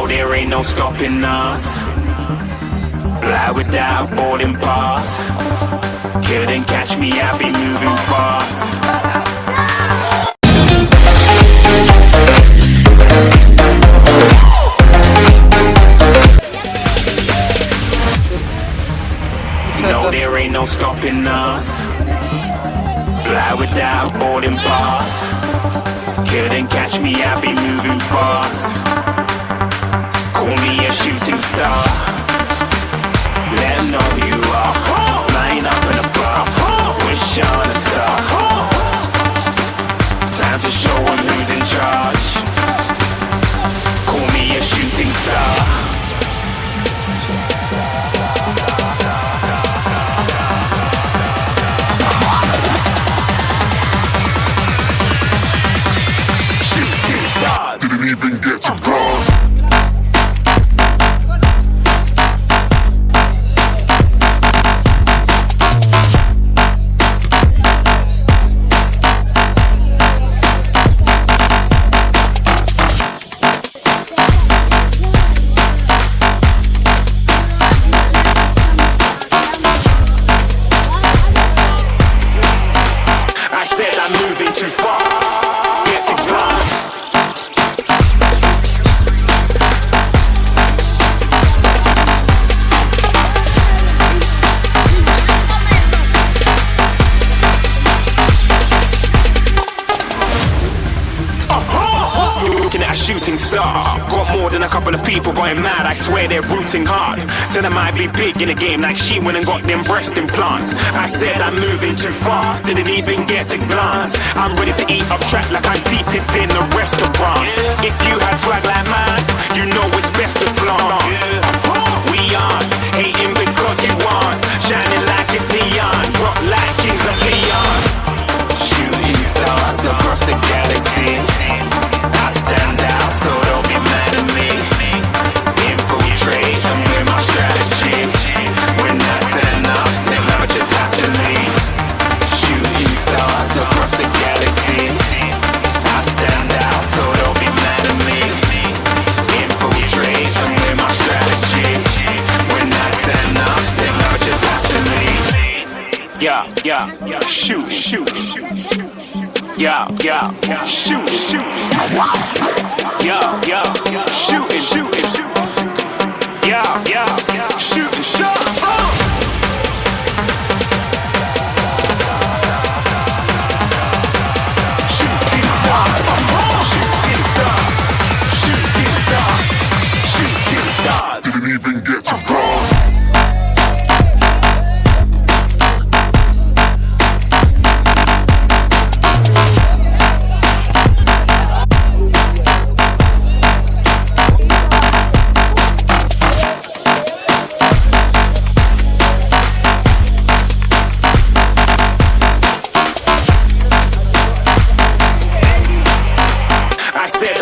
No, there ain't no stopping us. Fly without boarding pass. Couldn't catch me, I'll be moving fast. No, there ain't no stopping us. Fly without boarding pass. Couldn't catch me, I'll be moving fast. Call me a shooting star. Let 'em know who you are. Flying up in a bar. Wish on a star. Time to show 'em who's in charge. Call me a shooting star. Didn't even get to bronze. I said I'm moving too far. Get to bronze. A shooting star. Got more than a couple of people going mad, I swear they're rooting hard. Tell them I'd be big in the game like she went and got them breast implants. I said I'm moving too fast, didn't even get to glance. I'm ready to eat up track like I'm seated in a restaurant. If you had swag like mine, you know it's best to flaunt. We aren't hating because you aren't shining like it's neon, rock like kings of Leon. Shooting stars across the galaxy. I stand out, so don't be mad at me. Infiltrate, I'm with my strategy. When I turn up, then I just have to leave. Shooting stars across the galaxy. I stand out, so don't be mad at me. Infiltrate, I'm with my strategy. When I turn up, then I just have to leave. Yeah, shoot. Yeah, shoot. Yeah, shooting. Yeah, shooting shots. Shooting stars. Didn't even get to bronze.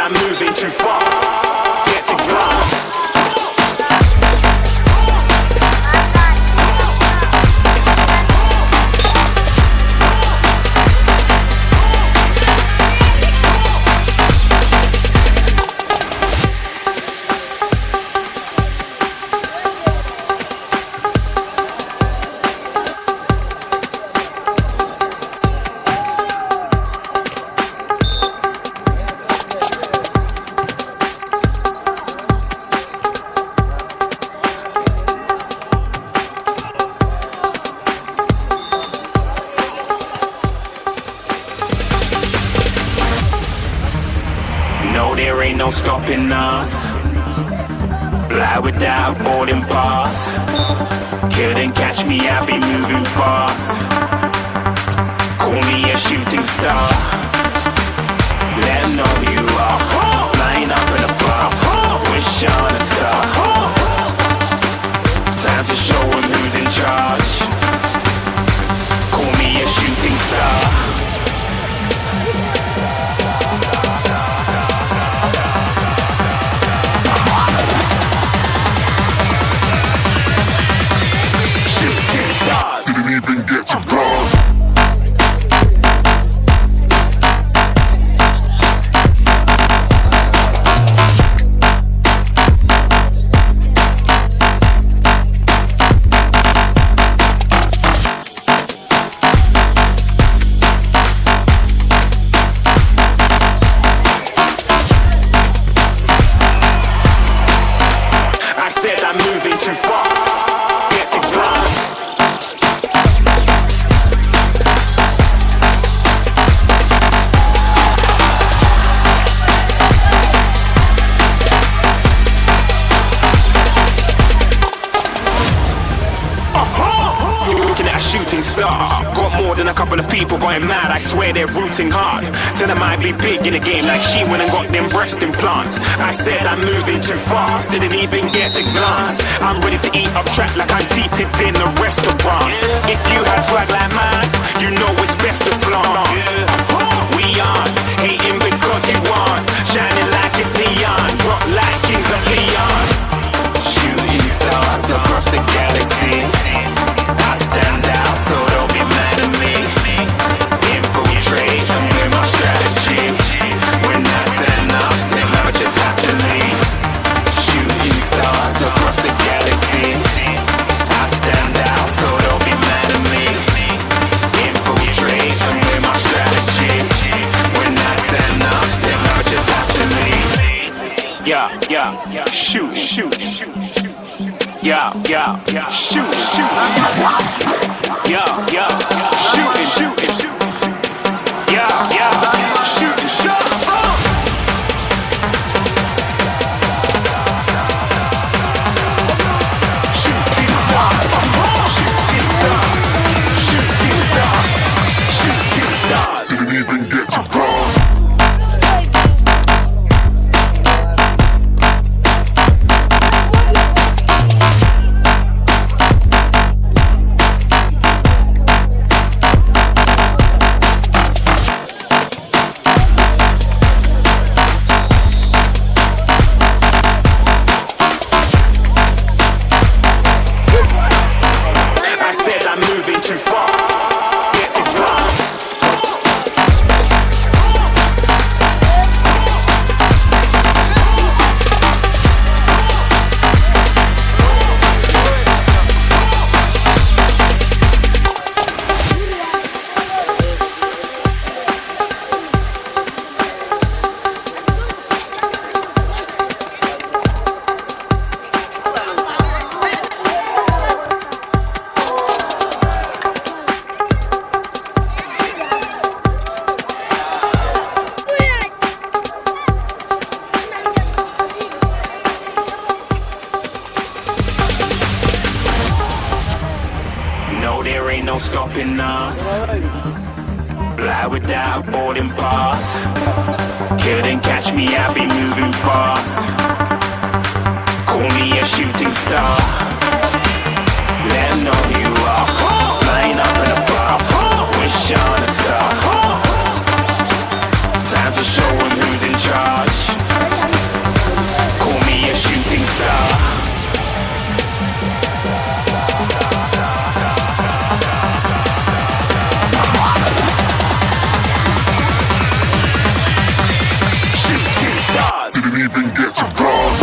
I'm moving too far. Get to bronze. No, there ain't no stopping us. Fly without boarding pass. Couldn't catch me, I'll be moving fast. Call me a shooting star. Let 'em know who you are. Flying up in a bar. Wish on a star. Time to show 'em who's in charge. Call me a shooting star. Didn't even get to bronze. said I'm moving too far. Get to glass. Looking at a shooting star. Got more than a couple of people going mad. I swear they're rooting hard. Tell them I'd be big in the game like she went and got them breast implants. I said I'm moving too fast, didn't even get a glance. I'm ready to eat up track like I'm seated in a restaurant. If you had swag like mine, you know it's best to flaunt. We aren't hating because you aren't shining like it's neon, rock like kings of Leon. Shooting stars across the galaxy. I stand out, so don't be mad at me. Infiltrate, I'm with my strategy. When I turn up, then I just have to leave. Shooting stars across the galaxy. I stand out, so don't be mad at me. Infiltrate, I'm with my strategy. When I turn up, then I just have to leave. Yeah, shoot, shoot. Yeah, shoot, shoot. Yeah, shooting, shooting. Yeah, shooting shots. Shooting stars. Shooting stars. Shooting stars. Shooting stars. Didn't even get to cross. Too far, get to glass. There ain't no stopping us. Fly without boarding pass. Couldn't catch me, I'll be moving fast. Call me a shooting star. Let 'em know who you are. Flying up in a bar. Wish on a star. Time to show 'em who's in charge. Call me a shooting star. Didn't even get to cross.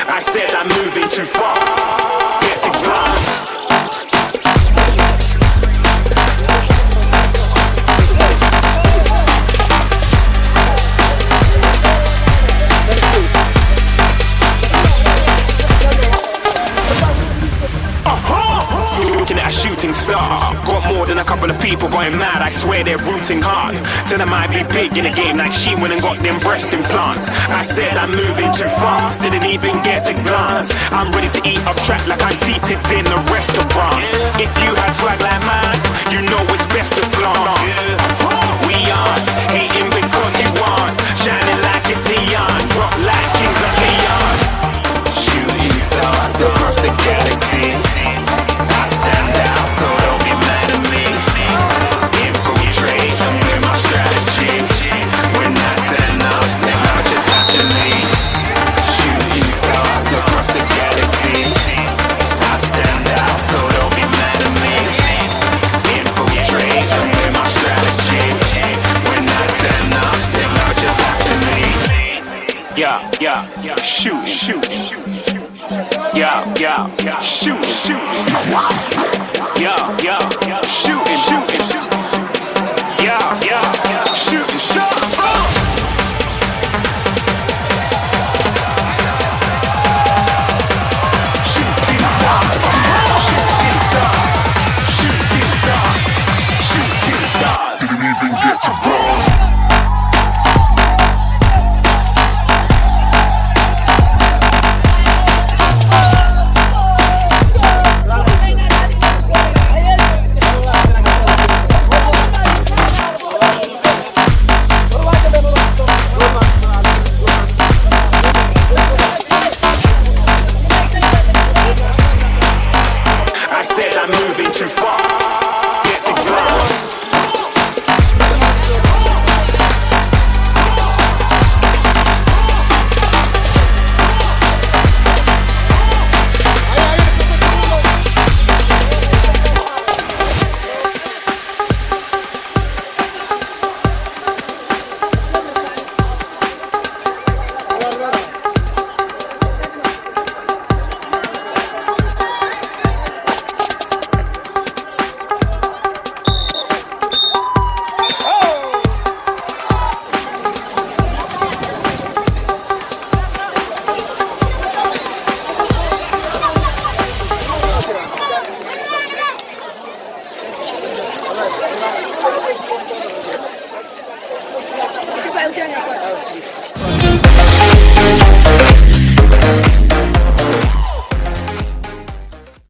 I said I'm moving too far. Get to glass. Looking at a shooting star. Got more than a couple of people going mad. I swear they're rooting hard. Tell them I'd be big in the game like she went and got them breast implants. I said I'm moving too fast, didn't even get a glance. I'm ready to eat up track like I'm seated in a restaurant. If you had swag like mine, you know it's best to flaunt. We aren't hating because you aren't shining like it's neon, rock like kings of Leon. Shooting stars across the galaxy. I stand out, so don't be mad at me. Infiltrate, I'm with my strategy. When I turn up, then I just have to leave. Shooting stars across the galaxy. I stand out, so don't be mad at me. shoot, shoot. Yeah, yeah, shoot.